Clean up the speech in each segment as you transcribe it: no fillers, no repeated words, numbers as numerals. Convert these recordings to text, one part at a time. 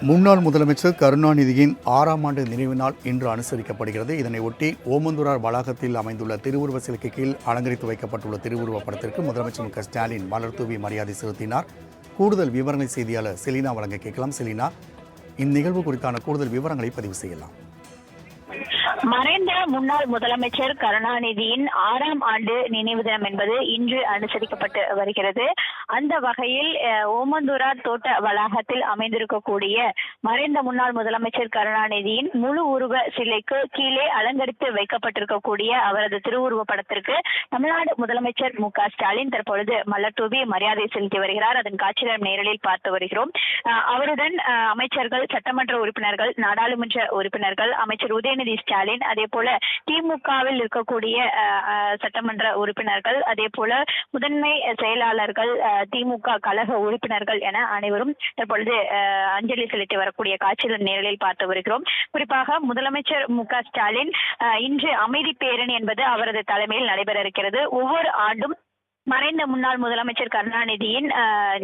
முன்னாள் முதலமைச்சர் கருணாநிதியின் 6ஆம் ஆண்டு நினைவு நாள் இன்று அனுசரிக்கப்படுகிறது. இதனை ஒட்டி ஓமந்தூரார் வளாகத்தில் அமைந்துள்ள திருவுருவ சிலைக்கு கீழ் அலங்கரித்து வைக்கப்பட்டுள்ள திருவுருவ படத்திற்கு முதலமைச்சர் மு.க.ஸ்டாலின் மலர் தூவி மரியாதை செலுத்தினார். கூடுதல் விவரங்களை செய்தியாளர் செலினா வழங்க கேட்கலாம். செலினா, இந்நிகழ்வு குறித்தான கூடுதல் விவரங்களை பதிவு செய்யலாம். மறைந்த முன்னாள் முதலமைச்சர் கருணாநிதியின் 6ஆம் ஆண்டு நினைவு தினம் என்பது இன்று அனுசரிக்கப்பட்டு வருகிறது. அந்த வகையில் ஓமந்தூரார் தோட்ட வளாகத்தில் அமைந்திருக்கக்கூடிய மறைந்த முன்னாள் முதலமைச்சர் கருணாநிதியின் முழு உருவ சிலைக்கு கீழே அலங்கரித்து வைக்கப்பட்டிருக்கக்கூடிய அவரது திருவுருவ படத்திற்கு தமிழ்நாடு முதலமைச்சர் மு.க.ஸ்டாலின் தற்பொழுது மலர் தூவி மரியாதை செலுத்தி வருகிறார். அதன் காட்சியை நேரலில் பார்த்து வருகிறோம். அவருடன் அமைச்சர்கள், சட்டமன்ற உறுப்பினர்கள், நாடாளுமன்ற உறுப்பினர்கள், அமைச்சர் உதயநிதி ஸ்டாலின், அதே போல திமுகவில் இருக்கக்கூடிய சட்டமன்ற உறுப்பினர்கள், அதே போல முதன்மை செயலாளர்கள், திமுக கழக உறுப்பினர்கள் என அனைவரும் தற்பொழுது அஞ்சலி செலுத்தி வரக்கூடிய காட்சிகள் நேரலில் பார்த்து வருகிறோம். குறிப்பாக முதலமைச்சர் மு.க.ஸ்டாலின் இன்று அமைதி பேரணி என்பது அவரது தலைமையில் நடைபெற இருக்கிறது. ஒவ்வொரு ஆண்டும் மறைந்த முன்னாள் முதலமைச்சர் கருணாநிதியின்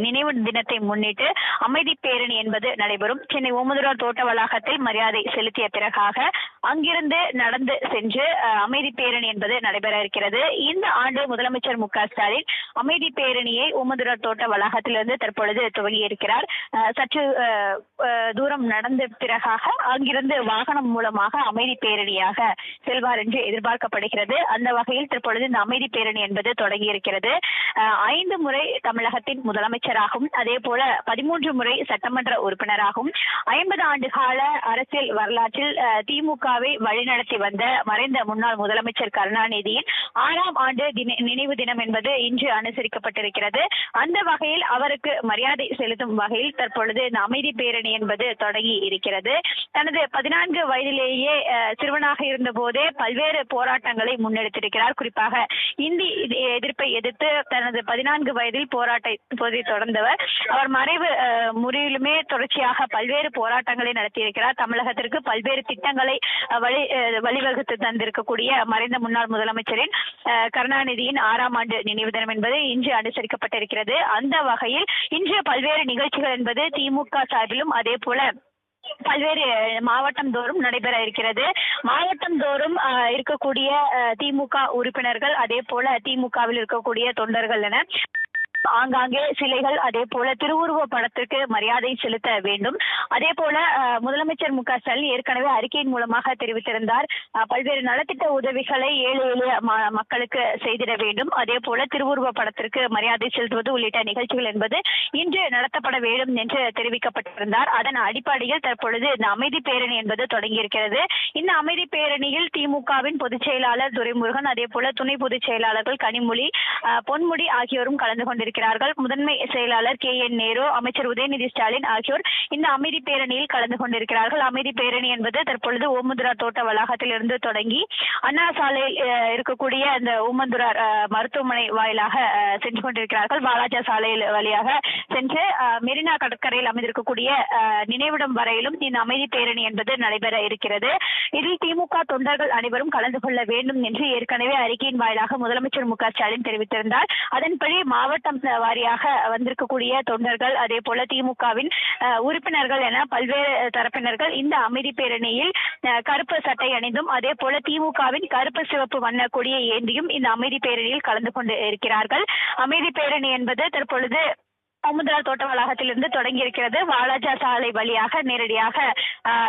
நினைவு தினத்தை முன்னிட்டு அமைதி பேரணி என்பது நடைபெறும். சென்னை ஓமந்தூரார் தோட்ட வளாகத்தில் மரியாதை செலுத்திய பிறகாக அங்கிருந்து நடந்து சென்று அமைதி பேரணி என்பது நடைபெற இருக்கிறது. இந்த ஆண்டு முதலமைச்சர் மு.க.ஸ்டாலின் அமைதி பேரணியை ஓமந்தூரார் தோட்ட வளாகத்திலிருந்து தற்பொழுது துவங்கி இருக்கிறார். சற்று தூரம் நடந்த பிறகாக அங்கிருந்து வாகனம் மூலமாக அமைதி பேரணியாக செல்வார் என்று எதிர்பார்க்கப்படுகிறது. அந்த வகையில் தற்பொழுது இந்த அமைதி பேரணி என்பது தொடங்கி இருக்கிறது. 5 முறை தமிழகத்தின் முதலமைச்சராகவும், அதே போல 13 முறை சட்டமன்ற உறுப்பினராகவும் 50 ஆண்டு கால அரசியல் வரலாற்றில் திமுகவை வழிநடத்தி வந்த மறைந்த முன்னாள் முதலமைச்சர் கருணாநிதியின் 6ஆம் ஆண்டு நினைவு தினம் என்பது இன்று அனுசரிக்கப்பட்டிருக்கிறது. அந்த வகையில் அவருக்கு மரியாதை செலுத்தும் வகையில் தற்பொழுது இந்த அமைதி பேரணி என்பது தொடங்கி இருக்கிறது. தனது 14 வயதிலேயே சிறுவனாக இருந்த போதே பல்வேறு போராட்டங்களை முன்னெடுத்திருக்கிறார். குறிப்பாக இந்தி எதிர்ப்பை எதிர்த்து தனது 14 வயதில் போராட்டத்தை தொடர்ந்தவர். அவர் மறைவு முறையிலுமே தொடர்ச்சியாக பல்வேறு போராட்டங்களை நடத்தியிருக்கிறார். தமிழகத்திற்கு பல்வேறு திட்டங்களை வழிவகுத்து தந்திருக்கக்கூடிய மறைந்த முன்னாள் முதலமைச்சரின் கருணாநிதியின் 6ஆம் ஆண்டு நினைவு தினம் என்பது இன்று அனுசரிக்கப்பட்டிருக்கிறது. அந்த வகையில் இன்று பல்வேறு நிகழ்ச்சிகள் என்பது திமுக சார்பிலும் அதே போல பல்வேறு மாவட்டம் தோறும் நடைபெற இருக்கிறது. மாவட்டம் தோறும் இருக்கக்கூடிய திமுக உறுப்பினர்கள், அதே போல திமுகவில் இருக்கக்கூடிய தொண்டர்கள் என ஆங்காங்கே சிலைகள், அதே போல திருவுருவ படத்திற்கு மரியாதை செலுத்த வேண்டும். அதே போல முதலமைச்சர் மு.க.ஸ்டாலின் ஏற்கனவே அறிக்கையின் மூலமாக தெரிவித்திருந்தார், பல்வேறு நலத்திட்ட உதவிகளை ஏழை எளிய மக்களுக்கு செய்திட வேண்டும். அதே போல திருவுருவ படத்திற்கு மரியாதை செலுத்துவது உள்ளிட்ட நிகழ்ச்சிகள் என்பது இன்று நடத்தப்பட வேண்டும் என்று தெரிவிக்கப்பட்டிருந்தார். அதன் அடிப்படையில் தற்பொழுது இந்த அமைதி பேரணி என்பது தொடங்கியிருக்கிறது. இந்த அமைதி பேரணியில் திமுகவின் பொதுச் செயலாளர் துரைமுருகன், அதே போல துணை பொதுச் செயலாளர்கள் கனிமொழி, பொன்முடி ஆகியோரும் கலந்து கொண்டிருக்கிறார்கள். முதன்மை செயலாளர் K.N. நேரு, அமைச்சர் உதயநிதி ஸ்டாலின் ஆகியோர் இந்த அமைதி பேரணியில் கலந்து கொண்டிருக்கிறார்கள். அமைதி பேரணி என்பது தற்பொழுது ஓமந்தூரார் தோட்ட வளாகத்தில் இருந்து தொடங்கி அண்ணா சாலையில் இருக்கக்கூடிய இந்த ஓமந்தூரார் மருத்துவமனை வாயிலாக சென்று கொண்டிருக்கிறார்கள். வாலாஜா சாலையில் வழியாக சென்று மெரினா கடற்கரையில் அமைந்திருக்கக்கூடிய நினைவிடம் வரையிலும் இந்த அமைதி பேரணி என்பது நடைபெற இருக்கிறது. இதில் திமுக தொண்டர்கள் அனைவரும் கலந்து கொள்ள வேண்டும் என்று ஏற்கனவே அறிக்கையின் வாயிலாக முதலமைச்சர் மு.க.ஸ்டாலின் தெரிவித்திருந்தார். அதன்படி மாவட்டம் வாரியாக வந்திருக்கக்கூடிய தொண்டர்கள், அதே போல திமுகவின் உறுப்பினர்கள் என பல்வேறு தரப்பினர்கள் இந்த அமைதி பேரணியில் கருப்பு சட்டை அணிந்தும், அதே போல திமுகவின் கருப்பு சிவப்பு வண்ண கொடியை ஏந்தியும் இந்த அமைதி பேரணியில் கலந்து கொண்டு இருக்கிறார்கள். அமைதி பேரணி என்பது தற்பொழுது ஓமந்தூரார் தோட்ட வளாகத்திலிருந்து தொடங்கி இருக்கிறது. வாலாஜா சாலை வழியாக நேரடியாக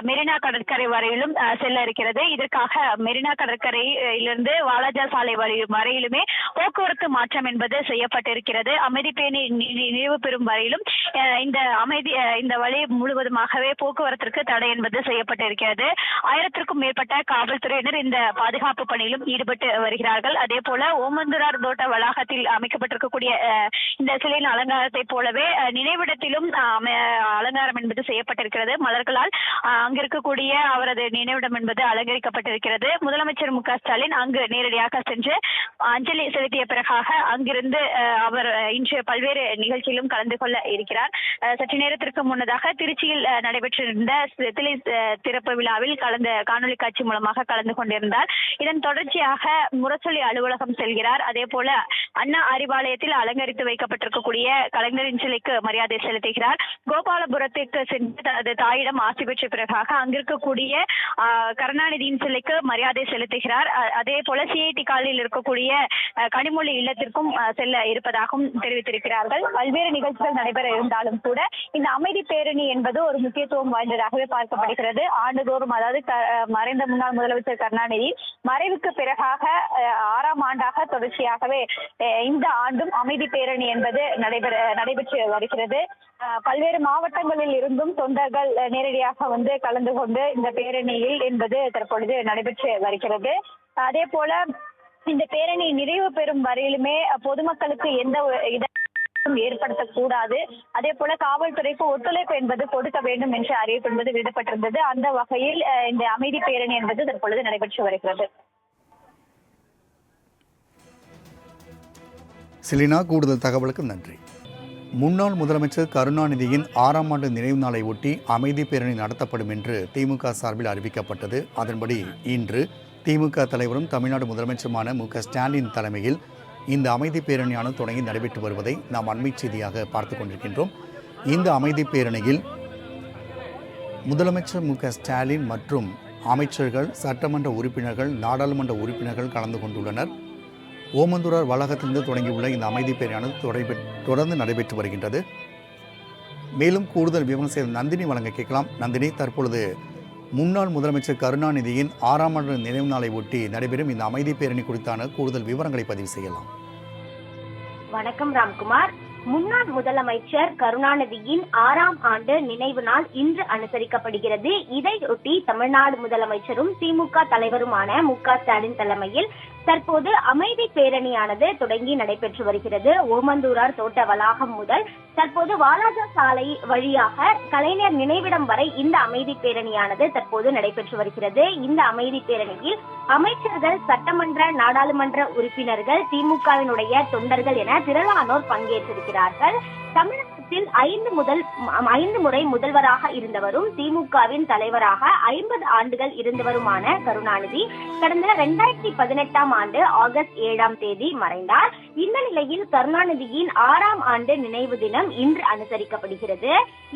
மெரினா கடற்கரை வரையிலும் செல்ல இருக்கிறது. இதற்காக மெரினா கடற்கரையிலிருந்து வாலாஜா சாலை வரையிலுமே போக்குவரத்து மாற்றம் என்பது செய்யப்பட்டிருக்கிறது. அமைதி பேரணி நிறைவு பெறும் வரையிலும் இந்த வழி முழுவதுமாகவே போக்குவரத்திற்கு தடை என்பது செய்யப்பட்டிருக்கிறது. 1000க்கும் மேற்பட்ட காவல்துறையினர் இந்த பாதுகாப்பு பணியிலும் ஈடுபட்டு வருகிறார்கள். அதே போல ஓமந்தூரார் தோட்ட வளாகத்தில் அமைக்கப்பட்டிருக்கக்கூடிய இந்த சிலையின் அலங்காரத்தை போலவே நினைவிடத்திலும் அலங்காரம் என்பது செய்யப்பட்டிருக்கிறது. மலர்களால் அங்க இருக்கக்கூடிய அவரது நினைவிடம் என்பது அலங்கரிக்கப்பட்டிருக்கிறது. முதலமைச்சர் மு.க.ஸ்டாலின் அங்கு நேரடியாக சென்று அஞ்சலி செலுத்திய பிறகாக அங்கிருந்து அவர் இன்று பல்வேறு நிகழ்ச்சியிலும் கலந்து கொள்ள இருக்கிறார். சற்று நேரத்திற்கு முன்னதாக திருச்சியில் நடைபெற்றிருந்த சிலை திறப்பு விழாவில் காணொலி காட்சி மூலமாக கலந்து கொண்டிருந்தார். இதன் தொடர்ச்சியாக முரசொலி அலுவலகம் செல்கிறார். அதே போல அண்ணா அறிவாலயத்தில் அலங்கரித்து வைக்கப்பட்டிருக்கக்கூடிய கலைஞரின் சிலைக்கு மரியாதை செலுத்துகிறார். கோபாலபுரத்திற்கு சென்று தனது தாயிடம் ஆசி பெற்ற பிறகாக அங்கிருக்கக்கூடிய கருணாநிதியின் சிலைக்கு மரியாதை செலுத்துகிறார். அதே போல சிஐடி காலில் இருக்கக்கூடிய கனிமொழி இல்லத்திற்கும் செல்ல இருப்பதாகவும் தெரிவித்திருக்கிறார்கள். பல்வேறு நிகழ்ச்சிகள் நடைபெற இருந்தாலும் கூட இந்த அமைதி பேரணி என்பது ஒரு முக்கியத்துவம் வாய்ந்ததாகவே பார்க்கப்படுகிறது. ஆண்டுதோறும், அதாவது மறைந்த முன்னாள் முதலமைச்சர் கருணாநிதி மறைவுக்கு பிறகாக 6ஆம் ஆண்டாக தொடர்ச்சியாகவே இந்த ஆண்டும் அமைதி பேரணி என்பது நடைபெற்று வருகிறது. பல்வேறு மாவட்டங்களில் இருந்தும் தொண்டர்கள் நேரடியாக வந்து கலந்து கொண்டு இந்த பேரணியில் என்பது தற்பொழுது நடைபெற்று வருகிறது. அதே போல இந்த பேரணி நிறைவு பெறும் வரையிலுமே பொதுமக்களுக்கு எந்த ஏற்படுத்தக்கூடாது, அதே போல காவல்துறைக்கு ஒத்துழைப்பு என்பது கொடுக்க வேண்டும் என்ற அறிவிப்பு என்பது விடப்பட்டிருந்தது. அந்த வகையில் இந்த அமைதி பேரணி என்பது தற்பொழுது நடைபெற்று வருகிறது. செலினா, கூடுதல் தகவலுக்கு நன்றி. முன்னாள் முதலமைச்சர் கருணாநிதியின் 6ஆம் ஆண்டு நினைவு நாளை ஒட்டி அமைதி பேரணி நடத்தப்படும் என்று திமுக சார்பில் அறிவிக்கப்பட்டது. அதன்படி இன்று திமுக தலைவரும் தமிழ்நாடு முதலமைச்சருமான மு.க.ஸ்டாலின் தலைமையில் இந்த அமைதி பேரணியானது தொடங்கி நடைபெற்று வருவதை நாம் அண்மை செய்தியாக பார்த்து கொண்டிருக்கின்றோம். இந்த அமைதி பேரணியில் முதலமைச்சர் மு.க.ஸ்டாலின் மற்றும் அமைச்சர்கள், சட்டமன்ற உறுப்பினர்கள், நாடாளுமன்ற உறுப்பினர்கள் கலந்து கொண்டுள்ளனர். ஓமந்தூரார் வளாகத்திலிருந்து தொடங்கியுள்ள இந்த அமைதி பேரணியானது தொடர்ந்து நடைபெற்று வருகின்றது. மேலும் கூடுதல் விவரம் செய்த நந்தினி வழங்க கேட்கலாம். நந்தினி, தற்பொழுது முன்னாள் முதலமைச்சர் கருணாநிதியின் 6ஆம் ஆண்டு நினைவு நாளை ஒட்டி நடைபெறும் இந்த அமைதி பேரணி குறித்தான கூடுதல் விவரங்களை பதிவு செய்யலாம். வணக்கம் ராம்குமார். முன்னாள் முதலமைச்சர் கருணாநிதியின் 6ஆம் ஆண்டு நினைவு நாள் இன்று அனுசரிக்கப்படுகிறது. இதையொட்டி தமிழ்நாடு முதலமைச்சரும் திமுக தலைவருமான மு.க.ஸ்டாலின் தலைமையில் தற்போது அமைதி பேரணியானது தொடங்கி நடைபெற்று வருகிறது. ஓமந்தூரார் தோட்ட வளாகம் முதல் தற்போது வாலாஜா சாலை வழியாக கலைஞர் நினைவிடம் வரை இந்த அமைதி பேரணியானது தற்போது நடைபெற்று வருகிறது. இந்த அமைதி பேரணியில் அமைச்சர்கள், சட்டமன்ற, நாடாளுமன்ற உறுப்பினர்கள், திமுகவினுடைய தொண்டர்கள் என திரளானோர் பங்கேற்றிருக்கிறார்கள். தமிழகத்தில் 5 முறை முதல்வராக இருந்தவரும் திமுகவின் தலைவராக 50 ஆண்டுகள் இருந்தவருமான கருணாநிதி கடந்த 2018ஆம் ஆண்டு ஆகஸ்ட் 7ஆம் தேதி மறைந்தார். இந்த நிலையில் கருணாநிதியின் 6ஆம் ஆண்டு நினைவு தினம் இன்று அனுசரிக்கப்படுகிறது.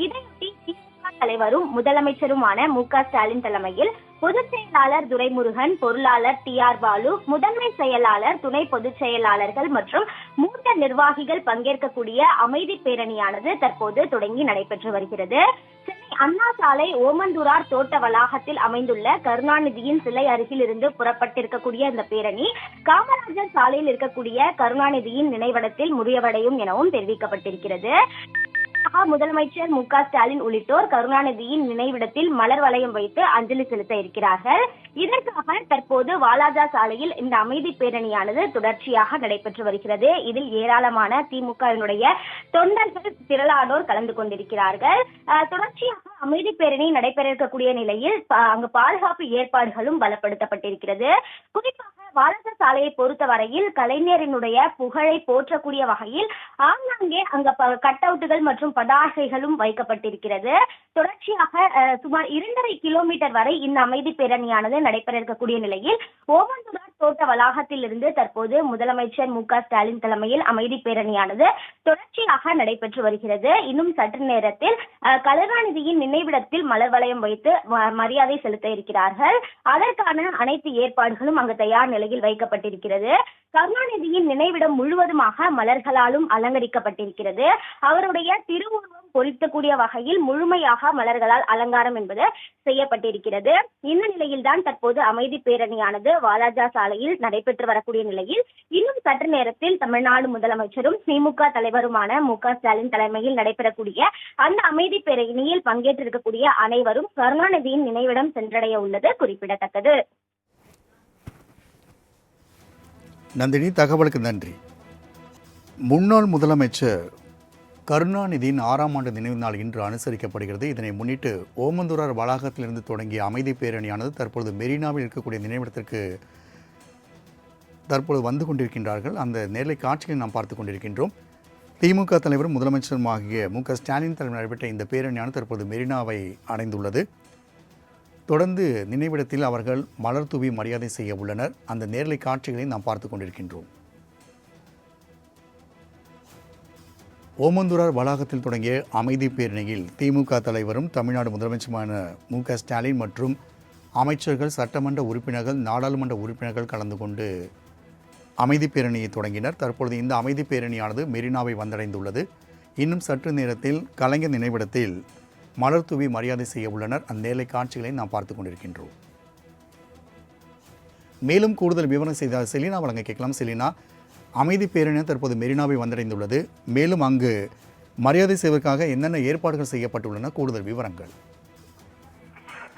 இதையொட்டி திமுக தலைவரும் முதலமைச்சருமான மு.க.ஸ்டாலின் தலைமையில் பொதுச் செயலாளர் துரைமுருகன், பொருளாளர் டி.ஆர். பாலு, முதன்மை செயலாளர், துணை பொதுச் செயலாளர்கள் மற்றும் மூத்த நிர்வாகிகள் பங்கேற்கக்கூடிய அமைதி பேரணியானது தற்போது தொடங்கி நடைபெற்று வருகிறது. சென்னை அண்ணா சாலை ஓமந்தூரார் தோட்ட வளாகத்தில் அமைந்துள்ள கருணாநிதியின் சிலை அருகில் இருந்து புறப்பட்டிருக்கக்கூடிய இந்த பேரணி காமராஜர் சாலையில் இருக்கக்கூடிய கருணாநிதியின் நினைவிடத்தில் முடிவடையும் எனவும் தெரிவிக்கப்பட்டிருக்கிறது. முதலமைச்சர் மு.க.ஸ்டாலின் உள்ளிட்டோர் கருணாநிதியின் நினைவிடத்தில் மலர் வளையம் வைத்து அஞ்சலி செலுத்த இருக்கிறார்கள். இதற்காக தற்போது வாலாஜா சாலையில் இந்த அமைதி பேரணியானது தொடர்ச்சியாக நடைபெற்று வருகிறது. இதில் ஏராளமான திமுகவினுடைய தொண்டர்கள், திரளானோர் கலந்து கொண்டிருக்கிறார்கள். தொடர்ச்சியாக அமைதி பேரணி நடைபெற இருக்கக்கூடிய நிலையில் அங்கு பாதுகாப்பு ஏற்பாடுகளும் பலப்படுத்தப்பட்டிருக்கிறது. குறிப்பாக வாலாஜா சாலையை பொறுத்தவரையில் கலைஞரினுடைய புகழை போற்றக்கூடிய வகையில் ஆங்காங்கே அங்க கட் அவுட்டுகள் மற்றும் பதாகைகளும் வைக்கப்பட்டிருக்கிறது. தொடர்ச்சியாக சுமார் 2.5 கிலோமீட்டர் வரை இந்த அமைதி பேரணியானது நடைபெற இருக்கக்கூடிய நிலையில் ஓமந்தூரார் தோட்ட வளாகத்தில் இருந்து தற்போது முதலமைச்சர் மு.க.ஸ்டாலின் தலைமையில் அமைதி பேரணியானது தொடர்ச்சியாக நடைபெற்று வருகிறது. இன்னும் சற்று நேரத்தில் கருணாநிதியின் நினைவிடத்தில் மலர் வளையம் வைத்து மரியாதை செலுத்த இருக்கிறார்கள். அதற்கான அனைத்து ஏற்பாடுகளும் அங்கு தயார் நிலையில் வைக்கப்பட்டிருக்கிறது. கருணாநிதியின் நினைவிடம் முழுவதுமாக மலர்களாலும் அலங்கரிக்கப்பட்டிருக்கிறது. அவருடைய திருவுருவம் பொறிக்கக்கூடிய வகையில் முழுமையாக மலர்களால் அலங்காரம் என்பது செய்யப்பட்டிருக்கிறது. இந்த நிலையில்தான் தற்போது அமைதி பேரணியானது வாலாஜா சாலையில் நடைபெற்று வரக்கூடிய நிலையில் இன்னும் சற்று நேரத்தில் தமிழ்நாடு முதலமைச்சரும் திமுக தலைவருமான மு.க.ஸ்டாலின் தலைமையில் நடைபெறக்கூடிய அந்த அமைதி பேரணியில் பங்கேற்றிருக்கக்கூடிய அனைவரும் கருணாநிதியின் நினைவிடம் சென்றடைய உள்ளது குறிப்பிடத்தக்கது. நந்தினி, தகவலுக்கு நன்றி. முன்னாள் முதலமைச்சர் கருணாநிதியின் 6ஆம் ஆண்டு நினைவு நாள் இன்று அனுசரிக்கப்படுகிறது. இதனை முன்னிட்டு ஓமந்தூரார் வளாகத்திலிருந்து தொடங்கிய அமைதி பேரணியானது தற்பொழுது மெரினாவில் இருக்கக்கூடிய நினைவிடத்திற்கு தற்பொழுது வந்து கொண்டிருக்கின்றார்கள். அந்த நேரலை காட்சிகளை நாம் பார்த்து கொண்டிருக்கின்றோம். திமுக தலைவரும் முதலமைச்சருமாகிய மு.க.ஸ்டாலின் தலைமையில் நடைபெற்ற இந்த பேரணியானது தற்போது மெரினாவை அடைந்துள்ளது. தொடர்ந்து நினைவிடத்தில் அவர்கள் மலர் தூவி மரியாதை செய்ய உள்ளனர். அந்த நேரலை காட்சிகளை நாம் பார்த்து கொண்டிருக்கின்றோம். ஓமந்தூரார் வளாகத்தில் தொடங்கிய அமைதி பேரணியில் திமுக தலைவரும் தமிழ்நாடு முதலமைச்சருமான மு.க.ஸ்டாலின் மற்றும் அமைச்சர்கள், சட்டமன்ற உறுப்பினர்கள், நாடாளுமன்ற உறுப்பினர்கள் கலந்து கொண்டு அமைதி பேரணியை தொடங்கினர். தற்பொழுது இந்த அமைதி பேரணியானது மெரினாவை வந்தடைந்துள்ளது. இன்னும் சற்று நேரத்தில் கலைஞர் நினைவிடத்தில் மலர் தூவி மரியாதை செய்ய உள்ளனர். அந்த நேரலை காட்சிகளை நாம் பார்த்து கொண்டிருக்கின்றோம். மேலும் கூடுதல் விவரம் செய்தால் செலினா வழங்க கேட்கலாம். செலினா, அமைதி பேரணி தற்போது மெரினாவை வந்தடைந்துள்ளது. மேலும் அங்கு மரியாதை செய்வதற்காக என்னென்ன ஏற்பாடுகள் செய்யப்பட்டுள்ளன? கூடுதல் விவரங்கள்.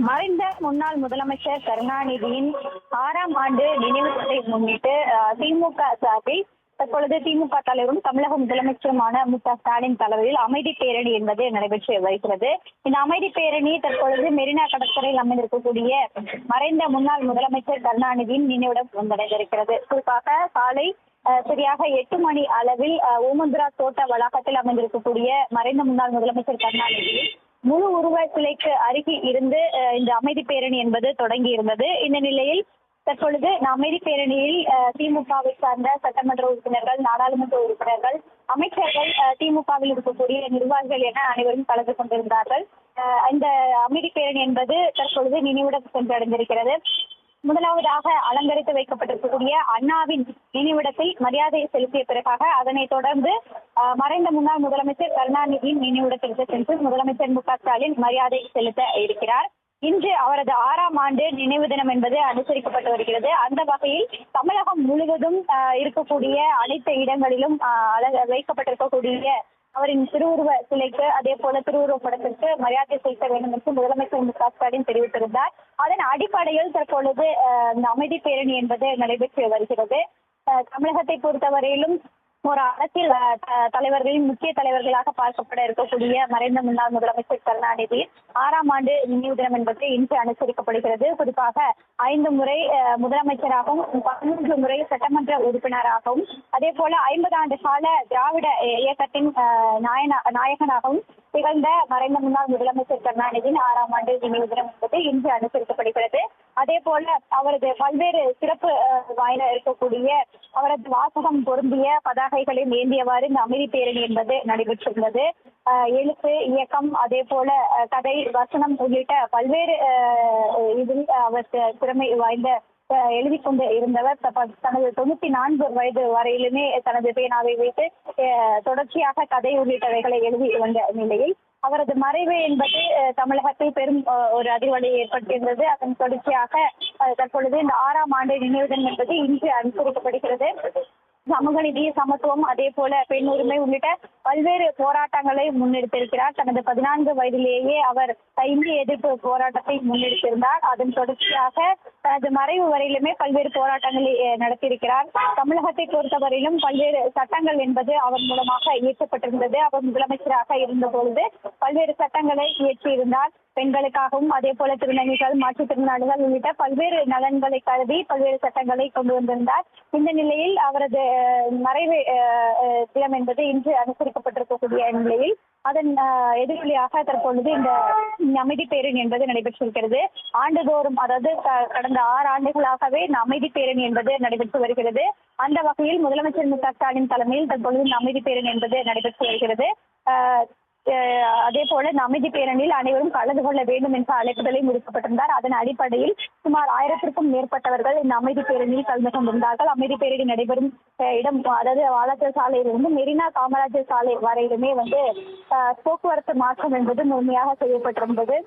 மறைந்த முன்னாள் முதலமைச்சர் கருணாநிதியின் 6ஆம் ஆண்டு நினைவு தினத்தை முன்னிட்டு திமுக சார்பில் தற்பொழுது திமுக தலைவரும் தமிழக முதலமைச்சருமான மு.க.ஸ்டாலின் தலைமையில் அமைதி பேரணி என்பது நடைபெற்று வருகிறது. இந்த அமைதி பேரணி தற்பொழுது மெரினா கடற்கரையில் அமைந்திருக்கக்கூடிய மறைந்த முன்னாள் முதலமைச்சர் கருணாநிதியின் நினைவிடம் வந்தடைந்திருக்கிறது. குறிப்பாக காலை சரியாக 8 மணி அளவில் ஓமந்தூரார் தோட்ட வளாகத்தில் அமைந்திருக்கக்கூடிய மறைந்த முன்னாள் முதலமைச்சர் கருணாநிதியின் முழு உருவ சிலைக்கு அருகில் இருந்து இந்த அமைதி பேரணி என்பது தொடங்கி இருந்தது. இந்த நிலையில் தற்பொழுது இந்த அமைதி பேரணியில் திமுகவை சார்ந்த சட்டமன்ற உறுப்பினர்கள், நாடாளுமன்ற உறுப்பினர்கள், அமைச்சர்கள், திமுகவில் இருக்கக்கூடிய நிர்வாகிகள் என அனைவரும் கலந்து கொண்டிருந்தார்கள். இந்த அமைதி பேரணி என்பது தற்பொழுது நினைவிடம் சென்றடைந்திருக்கிறது. முதலாவதாக அலங்கரித்து வைக்கப்பட்டிருக்கக்கூடிய அண்ணாவின் நினைவிடத்தில் மரியாதை செலுத்திய பிறகாக அதனைத் தொடர்ந்து மறைந்த முன்னாள் முதலமைச்சர் கருணாநிதியின் நினைவிடத்திற்கு சென்று முதலமைச்சர் மு.க.ஸ்டாலின் மரியாதை செலுத்த இருக்கிறார். இன்று அவரது 6ஆம் ஆண்டு நினைவு தினம் என்பது அனுசரிக்கப்பட்டு வருகிறது. அந்த வகையில் தமிழகம் முழுவதும் இருக்கக்கூடிய அனைத்து இடங்களிலும் வைக்கப்பட்டிருக்கக்கூடிய அவரின் திருவுருவ சிலைக்கு, அதே போல திருவுருவ படத்திற்கு மரியாதை செலுத்த வேண்டும் என்று முதலமைச்சர் மு.க.ஸ்டாலின் தெரிவித்திருந்தார். அதன் அடிப்படையில் தற்பொழுது இந்த அமைதி பேரணி என்பது நடைபெற்று வருகிறது. தமிழகத்தை பொறுத்தவரையிலும் ஒரு அரசியல் தலைவர்களின் முக்கிய தலைவர்களாக பார்க்கப்பட இருக்கக்கூடிய மறைந்த முன்னாள் முதலமைச்சர் கருணாநிதி 6ஆம் ஆண்டு நினைவு தினம் என்பது இன்று அனுசரிக்கப்படுகிறது. குறிப்பாக 5 முறை முதலமைச்சராகவும் 11 முறை சட்டமன்ற உறுப்பினராகவும் அதே போல 50 ஆண்டு கால திராவிட இயக்கத்தின் நாயகனாகவும் திகழ்ந்த மறைந்த முன்னாள் முதலமைச்சர் கருணாநிதியின் 6ஆம் ஆண்டு நினைவு தினம் என்பது இன்று அனுசரிக்கப்படுகிறது. அதே போல அவரது பல்வேறு சிறப்பு வாய்ந்த இருக்கக்கூடிய அவரது வாசகம் பொருந்திய பதாகைகளை ஏந்தியவாறு இந்த அமைதி பேரணி என்பது நடைபெற்றுள்ளது. எழுத்து, இயக்கம், அதே போல கதை, வசனம் உள்ளிட்ட பல்வேறு இதில் அவர் திறமை வாய்ந்த எழுதி கொண்டு இருந்தவர். தனது 94 வயது வரையிலுமே தனது பேனாவை வைத்து தொடர்ச்சியாக கதை உள்ளிட்டவைகளை எழுதி வந்த நிலையில் அவரது மறைவு என்பது தமிழகத்தில் பெரும் ஒரு அதிர்வலை ஏற்பட்டிருந்தது. அதன் தொடர்ச்சியாக தற்பொழுது இந்த 6ஆம் ஆண்டு நினைவு தினம் என்பது இன்று அனுசரிக்கப்படுகிறது. சமூக நீதி, சமத்துவம், அதே போல பெண் உரிமை உள்ளிட்ட பல்வேறு போராட்டங்களை முன்னெடுத்திருக்கிறார். தனது 14 வயதிலேயே அவர் இந்திய எதிர்ப்பு போராட்டத்தை முன்னெடுத்திருந்தார். அதன் தொடர்ச்சியாக தனது மறைவு வரையிலுமே பல்வேறு போராட்டங்களை நடத்தியிருக்கிறார். தமிழகத்தை பொறுத்தவரையிலும் பல்வேறு சட்டங்கள் என்பது அவர் மூலமாக இயற்றப்பட்டிருந்தது. அவர் முதலமைச்சராக இருந்த பொழுது பல்வேறு சட்டங்களை இயற்றியிருந்தார். பெண்களுக்காகவும் அதே போல திருநங்கைகள், மாற்றுத்திறனாளிகள் உள்ளிட்ட பல்வேறு நலன்களை கருதி பல்வேறு சட்டங்களை கொண்டு வந்திருந்தார். இந்த நிலையில் அவரது மறைவு தினம் என்பது இன்று அனுசரிக்கப்பட்டிருக்கக்கூடிய நிலையில் அதன் எதிரொலியாக தற்பொழுது இந்த அமைதி பேரணி என்பது நடைபெற்றிருக்கிறது. ஆண்டுதோறும், அதாவது கடந்த 6 ஆண்டுகளாகவே இந்த அமைதி பேரணி என்பது நடைபெற்று வருகிறது. அந்த வகையில் முதலமைச்சர் மு.க.ஸ்டாலின் தலைமையில் தற்பொழுது இந்த அமைதி பேரணி என்பது நடைபெற்று வருகிறது. அதே போல இந்த அமைதி பேரணியில் அனைவரும் கலந்து கொள்ள வேண்டும் என்ற அழைப்புதலை முடிக்கப்பட்டிருந்தார். அதன் அடிப்படையில் சுமார் 1000க்கும் மேற்பட்டவர்கள் இந்த அமைதி பேரணியில் கலந்து கொண்டிருந்தார்கள். அமைதி பேரணி நடைபெறும் இடம், அதாவது வாலாஜர் சாலையிலிருந்து மெரினா காமராஜர் சாலை வரையிலுமே போக்குவரத்து மாற்றம் என்பது முழுமையாக செய்யப்பட்டிருந்தது.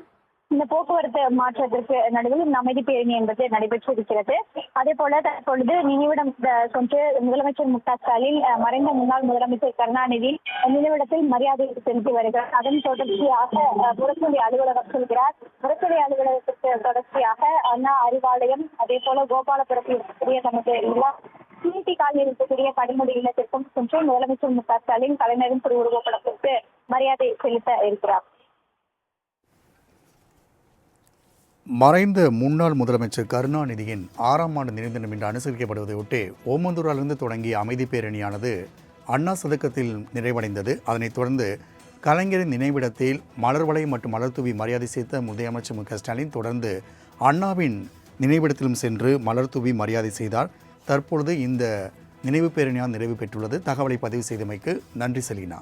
இந்த போக்குவரத்து மாற்றத்திற்கு நடுவில் இந்த அமைதி பேரணி என்பது நடைபெற்றிருக்கிறது. அதே போல தற்பொழுது நினைவிடம் சென்று முதலமைச்சர் மு.க.ஸ்டாலின் மறைந்த முன்னாள் முதலமைச்சர் கருணாநிதி நினைவிடத்தில் மரியாதை செலுத்தி வருகிறார். அதன் தொடர்ச்சியாக முரசொலி அலுவலகம் செல்கிறார். முரசொலி அலுவலகத்திற்கு தொடர்ச்சியாக அண்ணா அறிவாலயம், அதே போல கோபாலபுரத்தில் தமது இல்லம், சிடி இல்லத்தால் இருக்கக்கூடிய கனிமொழி இல்லத்திற்கும் சென்று முதலமைச்சர் மு க ஸ்டாலின் கலைஞரின் திருவுருவப் படத்திற்கு மரியாதை செலுத்த இருக்கிறார். மறைந்த முன்னாள் முதலமைச்சர் கருணாநிதியின் 6ஆம் ஆண்டு நினைவு தினம் இன்று அனுசரிக்கப்படுவதையொட்டி ஓமந்தூராலிருந்து தொடங்கிய அமைதி பேரணியானது அண்ணா சதுக்கத்தில் நிறைவடைந்தது. அதனைத் தொடர்ந்து கலைஞரின் நினைவிடத்தில் மலர் வளையம் மற்றும் மலர் தூவி மரியாதை செய்த முதலமைச்சர் மு க ஸ்டாலின் தொடர்ந்து அண்ணாவின் நினைவிடத்திலும் சென்று மலர் தூவி மரியாதை செய்தார். தற்பொழுது இந்த நினைவு பேரணியால் நிறைவு பெற்றுள்ளது. தகவலை பதிவு செய்தமைக்கு நன்றி செலீனா.